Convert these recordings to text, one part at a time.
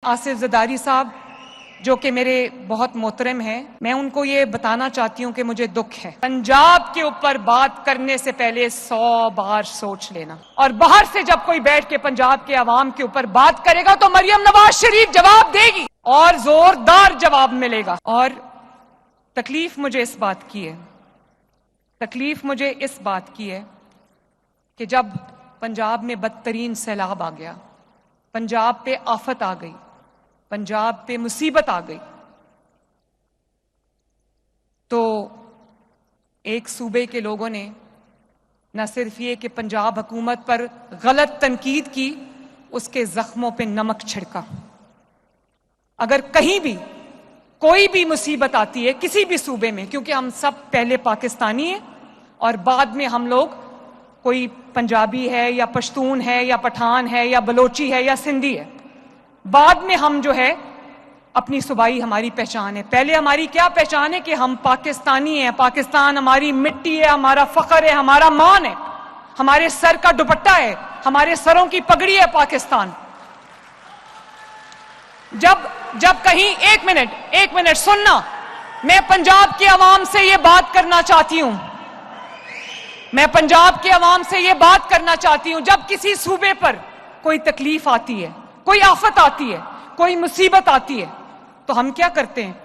आसिफ ज़रदारी साहब जो कि मेरे बहुत मोहतरम हैं, मैं उनको ये बताना चाहती हूँ कि मुझे दुख है। पंजाब के ऊपर बात करने से पहले 100 बार सोच लेना। और बाहर से जब कोई बैठ के पंजाब के अवाम के ऊपर बात करेगा तो मरियम नवाज शरीफ जवाब देगी और जोरदार जवाब मिलेगा। और तकलीफ मुझे इस बात की है, तकलीफ मुझे इस बात की है कि जब पंजाब में बदतरीन सैलाब आ गया, पंजाब पे आफत आ गई, पंजाब पे मुसीबत आ गई, तो एक सूबे के लोगों ने न सिर्फ ये कि पंजाब हुकूमत पर गलत तनकीद की, उसके जख्मों पे नमक छिड़का। अगर कहीं भी कोई भी मुसीबत आती है किसी भी सूबे में, क्योंकि हम सब पहले पाकिस्तानी हैं और बाद में हम लोग, कोई पंजाबी है या पश्तून है या पठान है या बलोची है या सिंधी है, बाद में हम जो है अपनी सूबाई हमारी पहचान है। पहले हमारी क्या पहचान है कि हम पाकिस्तानी हैं, पाकिस्तान हमारी मिट्टी है, हमारा फख्र है, हमारा मान है, हमारे सर का दुपट्टा है, हमारे सरों की पगड़ी है पाकिस्तान। जब कहीं एक मिनट सुनना, मैं पंजाब के अवाम से ये बात करना चाहती हूं, मैं पंजाब के अवाम से ये बात करना चाहती हूं, जब किसी सूबे पर कोई तकलीफ आती है, कोई आफत आती है, कोई मुसीबत आती है, तो हम क्या करते हैं?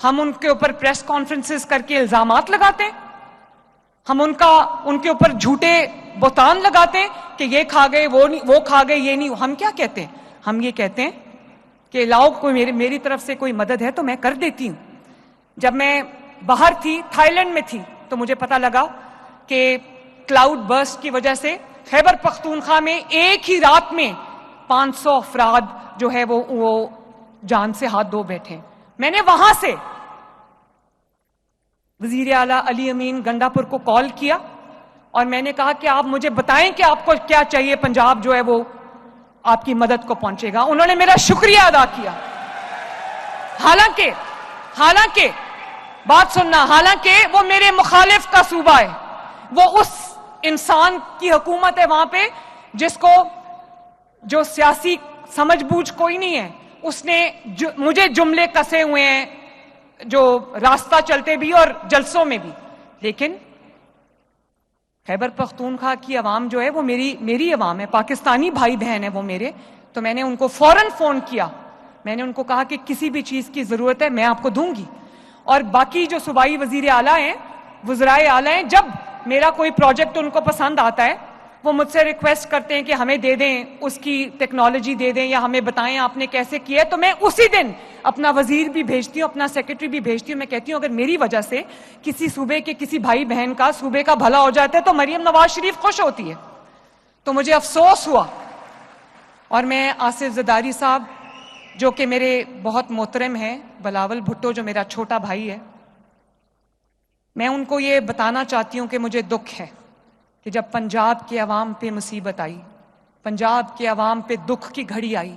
हम उनके ऊपर प्रेस कॉन्फ्रेंसेस करके इल्जामात लगाते हैं, हम उनके ऊपर झूठे बोतान लगाते हैं कि ये खा गए, वो खा गए, ये नहीं। हम क्या कहते हैं? हम ये कहते हैं कि लाओ कोई मेरी तरफ से कोई मदद है तो मैं कर देती हूं। जब मैं बाहर थी, थाईलैंड में थी, तो मुझे पता लगा कि क्लाउड बर्स्ट की वजह से खैबर पख्तूनख्वा में एक ही रात में 500 अफराद जो है वो जान से हाथ धो बैठे। मैंने वहां से वजीर आला अली अमीन गंडापुर को कॉल किया और मैंने कहा कि आप मुझे बताएं कि आपको क्या चाहिए, पंजाब जो है वो आपकी मदद को पहुंचेगा। उन्होंने मेरा शुक्रिया अदा किया। हालांकि बात सुनना, हालांकि वो मेरे मुखालिफ का सूबा है, वो उस इंसान की हुकूमत है वहां पे जो सियासी समझबूझ कोई नहीं है, उसने मुझे जुमले कसे हुए हैं जो रास्ता चलते भी और जलसों में भी। लेकिन खैबर पख्तूनख्वा की आवाम जो है वो मेरी आवाम है, पाकिस्तानी भाई बहन है वो मेरे। तो मैंने उनको फौरन फोन किया, मैंने उनको कहा कि किसी भी चीज की जरूरत है मैं आपको दूंगी। और बाकी जो सूबाई वजीर आला हैं, वज़राए आला हैं, जब मेरा कोई प्रोजेक्ट उनको पसंद आता है वो मुझसे रिक्वेस्ट करते हैं कि हमें दे दें, उसकी टेक्नोलॉजी दे दें या हमें बताएं आपने कैसे किया, तो मैं उसी दिन अपना वजीर भी भेजती हूँ, अपना सेक्रेटरी भी भेजती हूँ। मैं कहती हूँ अगर मेरी वजह से किसी सूबे के किसी भाई बहन का, सूबे का भला हो जाता है तो मरियम नवाज शरीफ खुश होती है। तो मुझे अफसोस हुआ और मैं आसिफ ज़रदारी साहब जो कि मेरे बहुत मोहतरम हैं, बिलावल भुट्टो जो मेरा छोटा भाई है, मैं उनको ये बताना चाहती हूँ कि मुझे दुख है कि जब पंजाब के अवाम पे मुसीबत आई, पंजाब के अवाम पे दुख की घड़ी आई,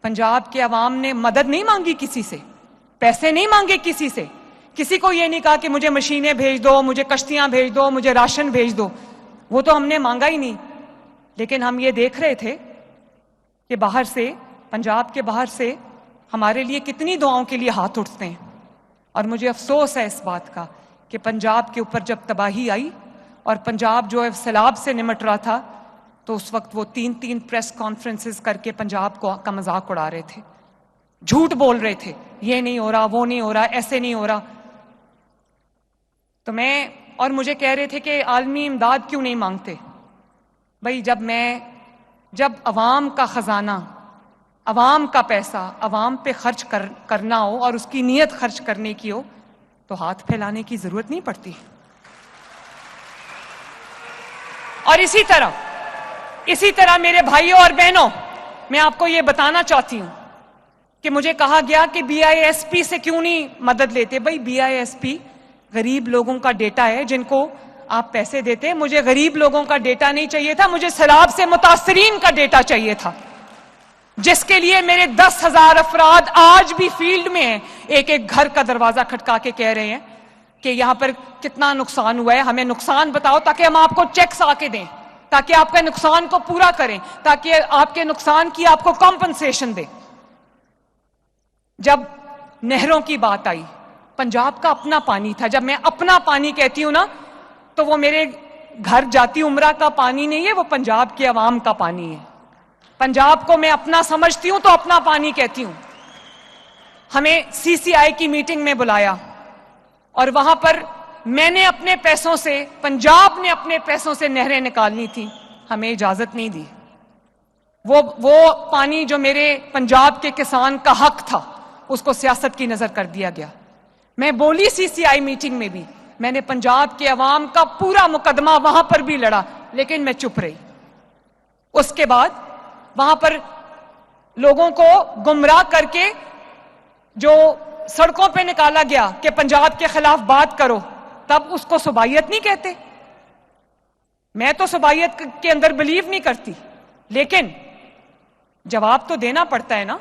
पंजाब के अवाम ने मदद नहीं मांगी किसी से, पैसे नहीं मांगे किसी से, किसी को ये नहीं कहा कि मुझे मशीनें भेज दो, मुझे कश्तियां भेज दो, मुझे राशन भेज दो, वो तो हमने मांगा ही नहीं। लेकिन हम ये देख रहे थे कि बाहर से, पंजाब के बाहर से हमारे लिए कितनी दुआओं के लिए हाथ उठते हैं। और मुझे अफसोस है इस बात का कि पंजाब के ऊपर जब तबाही आई और पंजाब जो है सैलाब से निमट रहा था, तो उस वक्त वो 3 प्रेस कॉन्फ्रेंसेस करके पंजाब का मजाक उड़ा रहे थे, झूठ बोल रहे थे, ये नहीं हो रहा, वो नहीं हो रहा, ऐसे नहीं हो रहा। तो मुझे कह रहे थे कि आलमी इमदाद क्यों नहीं मांगते। भाई जब अवाम का खजाना, अवाम का पैसा अवाम पे खर्च करना हो और उसकी नीयत खर्च करने की हो, तो हाथ फैलाने की जरूरत नहीं पड़ती। और इसी तरह मेरे भाइयों और बहनों, मैं आपको यह बताना चाहती हूं कि मुझे कहा गया कि BISP से क्यों नहीं मदद लेते। भाई BISP गरीब लोगों का डेटा है जिनको आप पैसे देते हैं। मुझे गरीब लोगों का डेटा नहीं चाहिए था, मुझे सैलाब से मुतासरीन का डेटा चाहिए था, जिसके लिए मेरे 10,000 अफराद आज भी फील्ड में हैं, एक घर का दरवाजा खटका के कह रहे हैं कि यहां पर कितना नुकसान हुआ है, हमें नुकसान बताओ ताकि हम आपको चेक्स आके दें, ताकि आपके नुकसान को पूरा करें, ताकि आपके नुकसान की आपको कॉम्पनसेशन दें। جب نہروں کی بات آئی، پنجاب کا اپنا پانی تھا. جب میں اپنا پانی کہتی ہوں نا تو وہ میرے گھر جاتی عمرہ کا پانی نہیں ہے، وہ پنجاب کے عوام کا پانی ہے. پنجاب کو میں اپنا سمجھتی ہوں تو اپنا پانی کہتی ہوں. ہمیں سی سی آئی کی میٹنگ میں بلایا اور وہاں پر میں نے اپنے پیسوں سے، پنجاب نے اپنے پیسوں سے نہریں نکالنی تھی، ہمیں اجازت نہیں دی. وہ پانی جو میرے پنجاب کے کسان کا حق تھا اس کو سیاست کی نظر کر دیا گیا. میں بولی سی سی آئی میٹنگ میں بھی، میں نے پنجاب کے عوام کا پورا مقدمہ وہاں پر بھی لڑا، لیکن میں چپ رہی. اس کے بعد وہاں پر لوگوں کو گمراہ کر کے جو سڑکوں پہ نکالا گیا کہ پنجاب کے خلاف بات کرو، تب اس کو صوبائیت نہیں کہتے. میں تو صوبائیت کے اندر بلیو نہیں کرتی، لیکن جواب تو دینا پڑتا ہے نا.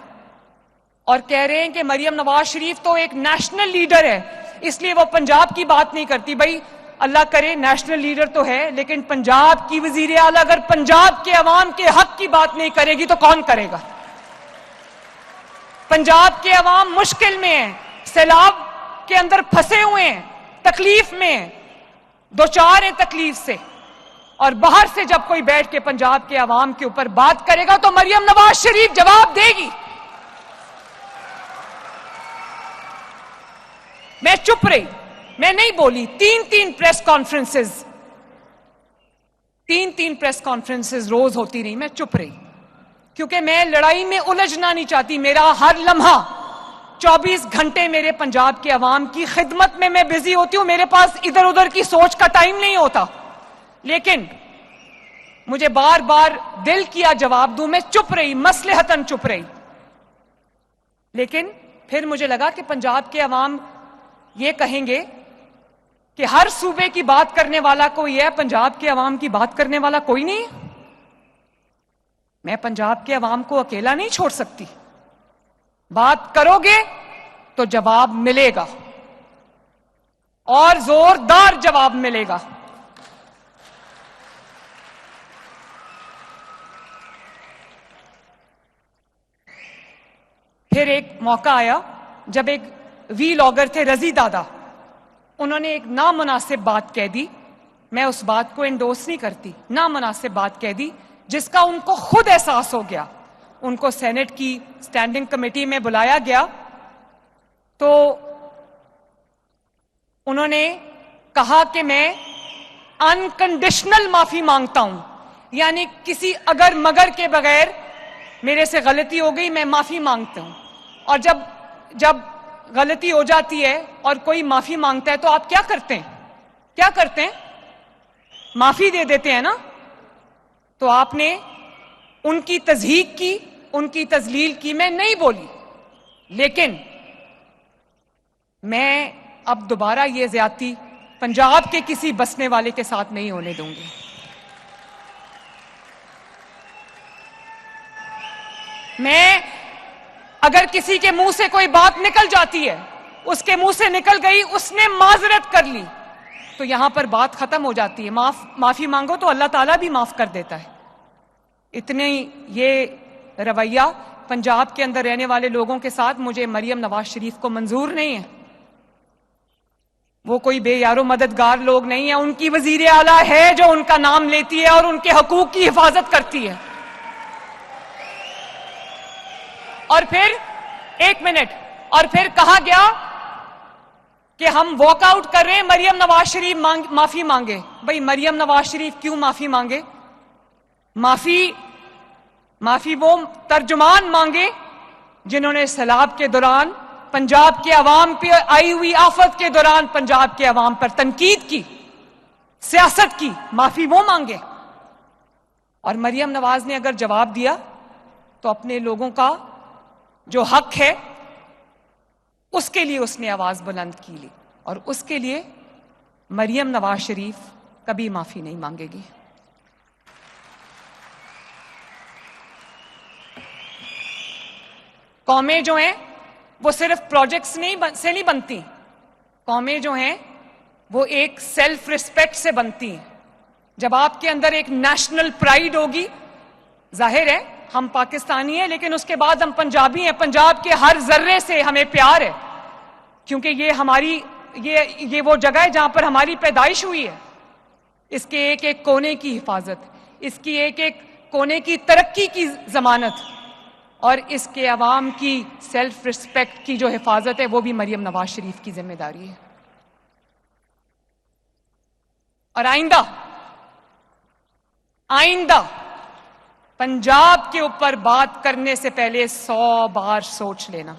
اور کہہ رہے ہیں کہ مریم نواز شریف تو ایک نیشنل لیڈر ہے اس لیے وہ پنجاب کی بات نہیں کرتی. بھائی اللہ کرے نیشنل لیڈر تو ہے، لیکن پنجاب کی وزیر اعلیٰ اگر پنجاب کے عوام کے حق کی بات نہیں کرے گی تو کون کرے گا؟ پنجاب کے عوام مشکل میں ہیں، سیلاب کے اندر پھنسے ہوئے ہیں، تکلیف میں ہیں، دوچار ہیں تکلیف سے. اور باہر سے جب کوئی بیٹھ کے پنجاب کے عوام کے اوپر بات کرے گا تو مریم نواز شریف جواب دے گی. میں چپ رہی، میں نہیں بولی. تین پریس کانفرنسز روز ہوتی رہی، میں چپ رہی کیونکہ میں لڑائی میں الجھنا نہیں چاہتی. میرا ہر لمحہ 24 گھنٹے میرے پنجاب کے عوام کی خدمت میں بزی ہوتی ہوں. میرے پاس ادھر ادھر کی سوچ کا ٹائم نہیں ہوتا، لیکن مجھے بار بار دل کیا جواب دوں، میں چپ رہی، مصلحتاً چپ رہی. لیکن پھر مجھے لگا کہ پنجاب کے عوام یہ کہیں گے کہ ہر صوبے کی بات کرنے والا کوئی ہے، پنجاب کے عوام کی بات کرنے والا کوئی نہیں. میں پنجاب کے عوام کو اکیلا نہیں چھوڑ سکتی. بات کرو گے تو جواب ملے گا، اور زوردار جواب ملے گا. پھر ایک موقع آیا جب ایک وی لاگر تھے رضی دادا، انہوں نے ایک نامناسب بات کہہ دی. میں اس بات کو انڈورس نہیں کرتی، نامناسب بات کہہ دی جس کا ان کو خود احساس ہو گیا. ان کو سینٹ کی اسٹینڈنگ کمیٹی میں بلایا گیا تو انہوں نے کہا کہ میں انکنڈیشنل معافی مانگتا ہوں، یعنی کسی اگر مگر کے بغیر میرے سے غلطی ہو گئی، میں معافی مانگتا ہوں. اور جب غلطی ہو جاتی ہے اور کوئی معافی مانگتا ہے تو آپ کیا کرتے ہیں؟ کیا کرتے ہیں؟ معافی دے دیتے ہیں نا. تو آپ نے ان کی تضحیق کی، ان کی تذلیل کی. میں نہیں بولی، لیکن میں اب دوبارہ یہ زیادتی پنجاب کے کسی بسنے والے کے ساتھ نہیں ہونے دوں گی. میں اگر کسی کے منہ سے کوئی بات نکل جاتی ہے، اس کے منہ سے نکل گئی، اس نے معذرت کر لی تو یہاں پر بات ختم ہو جاتی ہے. معافی مانگو تو اللہ تعالیٰ بھی معاف کر دیتا ہے. اتنے یہ رویہ پنجاب کے اندر رہنے والے لوگوں کے ساتھ مجھے مریم نواز شریف کو منظور نہیں ہے. وہ کوئی بے یار و مددگار لوگ نہیں ہیں. ان کی وزیر اعلیٰ ہے جو ان کا نام لیتی ہے اور ان کے حقوق کی حفاظت کرتی ہے. اور پھر ایک منٹ، اور پھر کہا گیا کہ ہم واک آؤٹ کر رہے ہیں، مریم نواز شریف معافی مانگے. بھئی مریم نواز شریف کیوں معافی مانگے؟ معافی وہ ترجمان مانگے جنہوں نے سیلاب کے دوران پنجاب کے عوام پہ آئی ہوئی آفت کے دوران پنجاب کے عوام پر تنقید کی، سیاست کی. معافی وہ مانگے. اور مریم نواز نے اگر جواب دیا تو اپنے لوگوں کا جو حق ہے اس کے لیے اس نے آواز بلند کی لی، اور اس کے لیے مریم نواز شریف کبھی معافی نہیں مانگے گی. قومیں جو ہیں وہ صرف پروجیکٹس سے نہیں بنتی. قومیں جو ہیں وہ ایک سیلف ریسپیکٹ سے بنتی ہیں. جب آپ کے اندر ایک نیشنل پرائیڈ ہوگی، ظاہر ہے ہم پاکستانی ہیں لیکن اس کے بعد ہم پنجابی ہیں. پنجاب کے ہر ذرے سے ہمیں پیار ہے کیونکہ یہ وہ جگہ ہے جہاں پر ہماری پیدائش ہوئی ہے. اس کے ایک ایک کونے کی حفاظت, اس کی ایک ایک کونے کی ترقی کی ضمانت اور اس کے عوام کی سیلف رسپیکٹ کی جو حفاظت ہے وہ بھی مریم نواز شریف کی ذمہ داری ہے. اور آئندہ پنجاب کے اوپر بات کرنے سے پہلے 100 بار سوچ لینا.